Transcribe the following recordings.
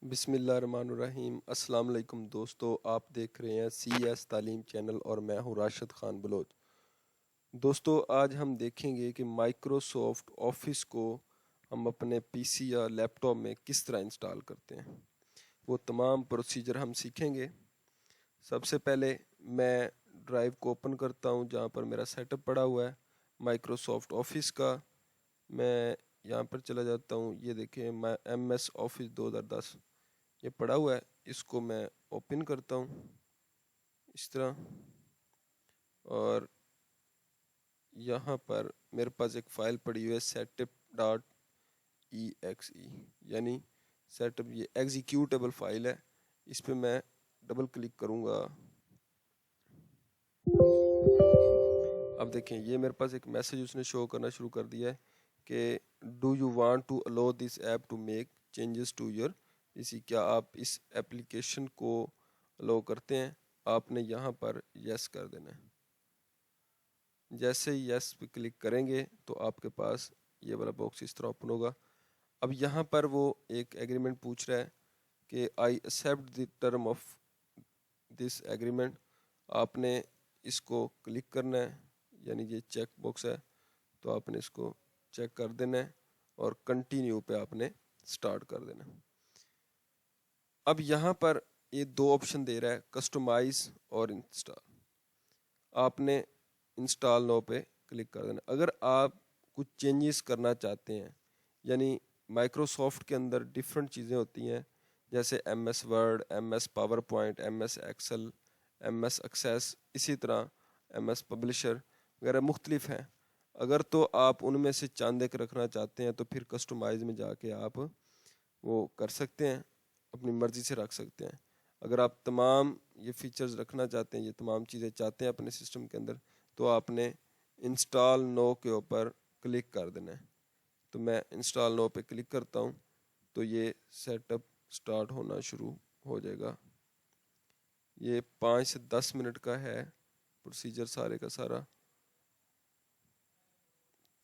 بسم اللہ الرحمن الرحیم۔ السلام علیکم دوستو، آپ دیکھ رہے ہیں سی ایس تعلیم چینل اور میں ہوں راشد خان بلوچ۔ دوستو آج ہم دیکھیں گے کہ مائکروسافٹ آفس کو ہم اپنے پی سی یا لیپ ٹاپ میں کس طرح انسٹال کرتے ہیں، وہ تمام پروسیجر ہم سیکھیں گے۔ سب سے پہلے میں ڈرائیو کو اوپن کرتا ہوں جہاں پر میرا سیٹ اپ پڑا ہوا ہے مائکروسافٹ آفس کا۔ میں یہاں پر چلا جاتا ہوں، یہ دیکھیں میں ایم ایس آفس 2010 یہ پڑا ہوا ہے، اس کو میں اوپن کرتا ہوں اس طرح، اور یہاں پر میرے پاس ایک فائل پڑی ہوئی ہے set up dot E X E, یعنی سیٹ اپ، یہ ایگزیکیوٹیبل فائل ہے۔ اس پہ میں ڈبل کلک کروں گا، اب دیکھیں یہ میرے پاس ایک میسیج اس نے شو کرنا شروع کر دیا ہے کہ do you want to allow this app to make changes to your P C, کیا آپ اس ایپلیکیشن کو الاو کرتے ہیں؟ آپ نے یہاں پر یس کر دینا ہے۔ جیسے ہی یس پہ کلک کریں گے تو آپ کے پاس یہ والا باکس اس طرح اوپن ہوگا۔ اب یہاں پر وہ ایک ایگریمنٹ پوچھ رہا ہے کہ I accept the term of this agreement, آپ نے اس کو کلک کرنا ہے، یعنی یہ چیک باکس ہے تو آپ نے اس کو چیک کر دینا ہے اور کنٹینیو پہ آپ نے سٹارٹ کر دینا ہے۔ اب یہاں پر یہ دو آپشن دے رہا ہے، کسٹمائز اور انسٹال۔ آپ نے انسٹال نو پہ کلک کر دینا۔ اگر آپ کچھ چینجز کرنا چاہتے ہیں، یعنی مائکروسافٹ کے اندر ڈیفرنٹ چیزیں ہوتی ہیں جیسے M S Word, M S PowerPoint, M S Excel, M S Access, اسی طرح ایم ایس پبلشر وغیرہ مختلف ہیں۔ اگر تو آپ ان میں سے چاند ایک رکھنا چاہتے ہیں تو پھر کسٹمائز میں جا کے آپ وہ کر سکتے ہیں، اپنی مرضی سے رکھ سکتے ہیں۔ اگر آپ تمام یہ فیچرز رکھنا چاہتے ہیں، یہ تمام چیزیں چاہتے ہیں اپنے سسٹم کے اندر، تو آپ نے انسٹال نو کے اوپر کلک کر دینا ہے۔ تو میں انسٹال نو پہ کلک کرتا ہوں تو یہ سیٹ اپ سٹارٹ ہونا شروع ہو جائے گا۔ یہ 5 سے 10 منٹ کا ہے پروسیجر سارے کا سارا،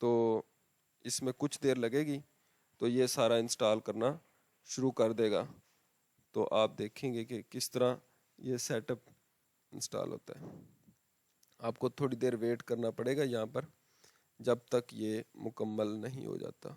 تو اس میں کچھ دیر لگے گی تو یہ سارا انسٹال کرنا شروع کر دے گا۔ تو آپ دیکھیں گے کہ کس طرح یہ سیٹ اپ انسٹال ہوتا ہے۔ آپ کو تھوڑی دیر ویٹ کرنا پڑے گا یہاں پر جب تک یہ مکمل نہیں ہو جاتا۔